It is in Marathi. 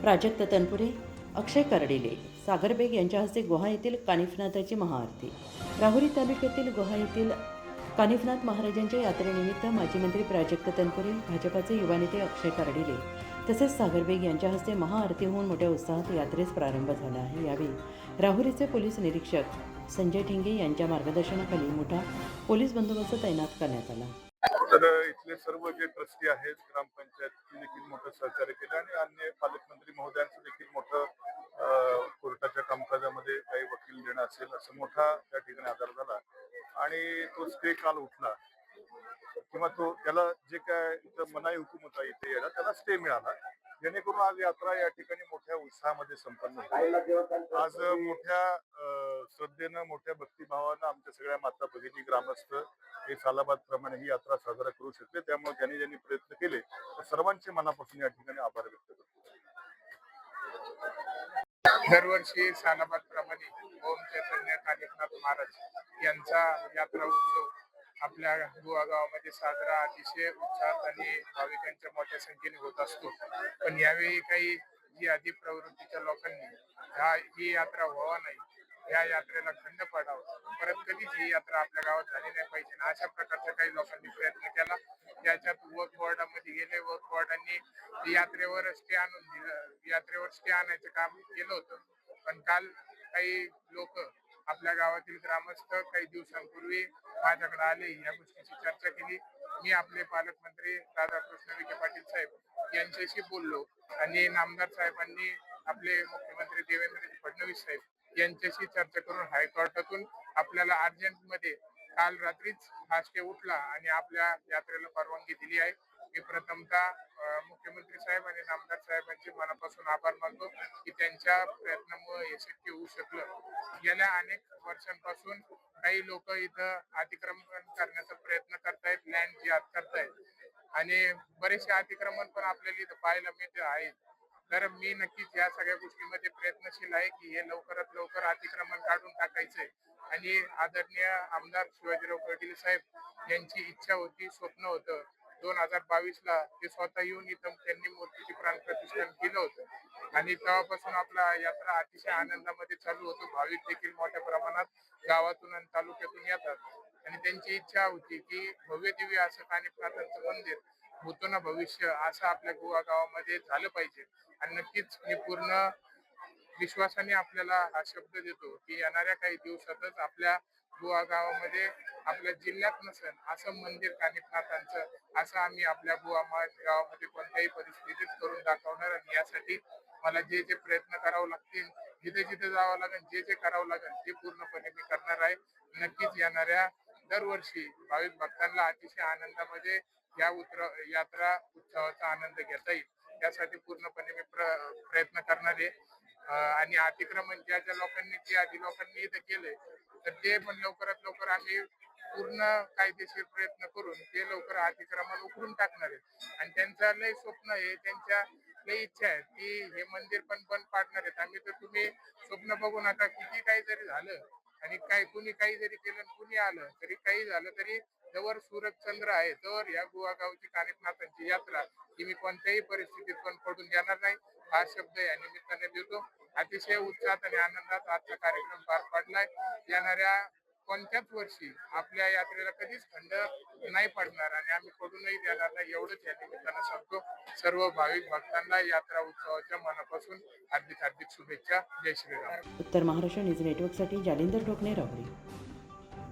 प्राजक्त तनपुरे, अक्षय कर्डिले, सागर बेग यांच्या हस्ते गुहा येथील कानिफनाथाची महाआरती. राहुरी तालुक्यातील गुहा येथील कानिफनाथ महाराजांच्या यात्रेनिमित्त माजी मंत्री प्राजक्त तनपुरे, भाजपाचे युवा नेते अक्षय कर्डिले तसेच सागर बेग यांच्या हस्ते महाआरती होऊन मोठ्या उत्साहात यात्रेस प्रारंभ झाला आहे. यावेळी राहुरीचे पोलीस निरीक्षक संजय ठिंगे यांच्या मार्गदर्शनाखाली मोठा पोलीस बंदोबस्त तैनात करण्यात आला. तर इथले सर्व जे ट्रस्टी आहेत ग्रामपंचायतनी देखील मोठं सहकार्य केलं आणि अन्य पालकमंत्री महोदयांचं देखील मोठं कोर्टाच्या कामकाजामध्ये काही वकील देणं असेल असं मोठा त्या ठिकाणी आधार झाला आणि तो स्टे काल उठला किंवा तो त्याला जे काय इथं मनाई हुकूम होता इथे यायला त्याला स्टे मिळाला, जेणेकरून आज यात्रा या ठिकाणी मोठ्या उत्साहामध्ये संपन्न होती. आज मोठ्या श्रद्धेनं मोठ्या भक्तिभावानं आमच्या सगळ्या माता भगिनी ग्रामस्थ हे सालाबाद प्रमाणे ही यात्रा साजरा करू शकते. त्यामुळे ज्यांनी प्रयत्न केले त्या सर्वांचे मनापासून या ठिकाणी आभार व्यक्त करतो. दरवर्षी सालाबाद प्रमाणे ओम चैतन्य कानिफनाथ महाराज यांचा यात्रा उत्सव आपल्या गोवा गावामध्ये साजरा अतिशय उत्साहात आणि भाविकांच्या मोठ्या संख्येने होत असतो. पण यावेळी काही जी आधी प्रवृत्तीच्या लोकांनी ही यात्रा व्हावा नाही, या यात्रेला खंड पाडावा, परत कधीच ही यात्रा आपल्या गावात झाली नाही पाहिजे, अशा प्रकारचा काही लोकांनी प्रयत्न केला. त्याच्यात वक्फ बोर्डामध्ये गेले, वक्फ बोर्डांनी यात्रेवर स्टे आणून दिलं, यात्रेवर स्टे आणायचं काम केलं होतं. पण काल काही लोक आपल्या गावातील ग्रामस्थ काही दिवसांपूर्वी माझ्याकडे आले, या गोष्टीची चर्चा केली. मी आपले पालकमंत्री राधाकृष्ण विखे पाटील साहेब यांच्याशी बोललो आणि नामदार साहेबांनी आपले मुख्यमंत्री देवेंद्र फडणवीस साहेब यांच्याशी चर्चा करून हायकोर्टातून आपल्याला अर्जंटमध्ये काल रात्रीच हा स्टे उठला आणि आपल्या यात्रेला परवानगी दिली आहे. मी प्रथमतः मुख्यमंत्री साहेब आणि नामदार साहेबांचे मनापासून आभार मानतो की त्यांच्या प्रयत्नामुळे हे शक्य होऊ शकलं. गेल्या अनेक वर्षांपासून काही लोक इथं अतिक्रमण करण्याचा प्रयत्न करतायत, लँड जिहाद करतायत आणि बरेचसे अतिक्रमण पण आपल्याला इथं पाहायला मिळते आहे. तर मी नक्कीच या सगळ्या गोष्टीमध्ये प्रयत्नशील आहे की हे लवकरात लवकर अतिक्रमण काढून टाकायचंय. आणि आदरणीय आमदार शिवाजीराव पाटील साहेब यांची इच्छा होती, स्वप्न होतं 2022ला ते स्वतः येऊन इथं त्यांनी मूर्तीची प्राणप्रतिष्ठान केलं होतं आणि तेव्हापासून आपला यात्रा अतिशय आनंदामध्ये चालू होतो. भाविक देखील मोठ्या प्रमाणात गावातून आणि तालुक्यातून येतात आणि त्यांची इच्छा होती की भव्य दिव्य असं कानिफनाथांचं मंदिर होतं ना भविष्य, असं आपल्या गोवा गावामध्ये झालं पाहिजे. आणि नक्कीच मी पूर्ण विश्वासाने आपल्याला हा शब्द देतो की येणाऱ्या काही दिवसातच आपल्या गोवा गावामध्ये आपल्या जिल्ह्यात नसेल असं मंदिर कानिफनाथांचं असं आम्ही आपल्या गोवा गावामध्ये कोणत्याही परिस्थितीत करून दाखवणार. आणि यासाठी मला जे जे प्रयत्न करावे लागतील, जिथे जिथे जावं लागेल, जे जे करावं लागेल ते पूर्णपणे मी करणार आहे. नक्कीच येणाऱ्या दरवर्षी भाविक भक्तांना अतिशय आनंदामध्ये या यात्रा उत्सवाचा आनंद घेता येईल यासाठी पूर्णपणे मी प्रयत्न करणार आहे. आणि अतिक्रमण ज्या ज्या लोकांनी जे आधी लोकांनी इथं केलंय तर ते पण लवकरात लवकर आम्ही पूर्ण कायदेशीर प्रयत्न करून ते लवकर अतिक्रमण उकरून टाकणार आहे. आणि त्यांचं लय स्वप्न आहे, त्यांच्या लय इच्छा आहे की हे मंदिर पण बंद पाडणार आहेत. आम्ही तर तुम्ही स्वप्न बघू नका, किती काही जरी झालं आणि कुणी काही जरी केलं, कुणी आलं तरी, काही झालं तरी, जवळ सूरज चंद्र आहे तर या गोवा गावची कानिफनाथांची यात्रा ही मी कोणत्याही परिस्थितीत पण पडून देणार नाही, हा शब्द या निमित्ताने देतो. अतिशय उत्साहात आणि आनंदात आजचा कार्यक्रम पार पडलाय. येणाऱ्या कोणत्याच वर्षी आपल्या यात्रेला कधीच खंड नाही पडणार आणि आम्ही पडूनही देणार नाही, एवढंच या निमित्तानं सांगतो. सर्व भाविक भक्तांना यात्रा उत्सवाच्या मनापासून हार्दिक हार्दिक शुभेच्छा. जय श्रीराम. उत्तर महाराष्ट्र न्यूज नेटवर्कसाठी जालिंदर टोकणे, राहुरी.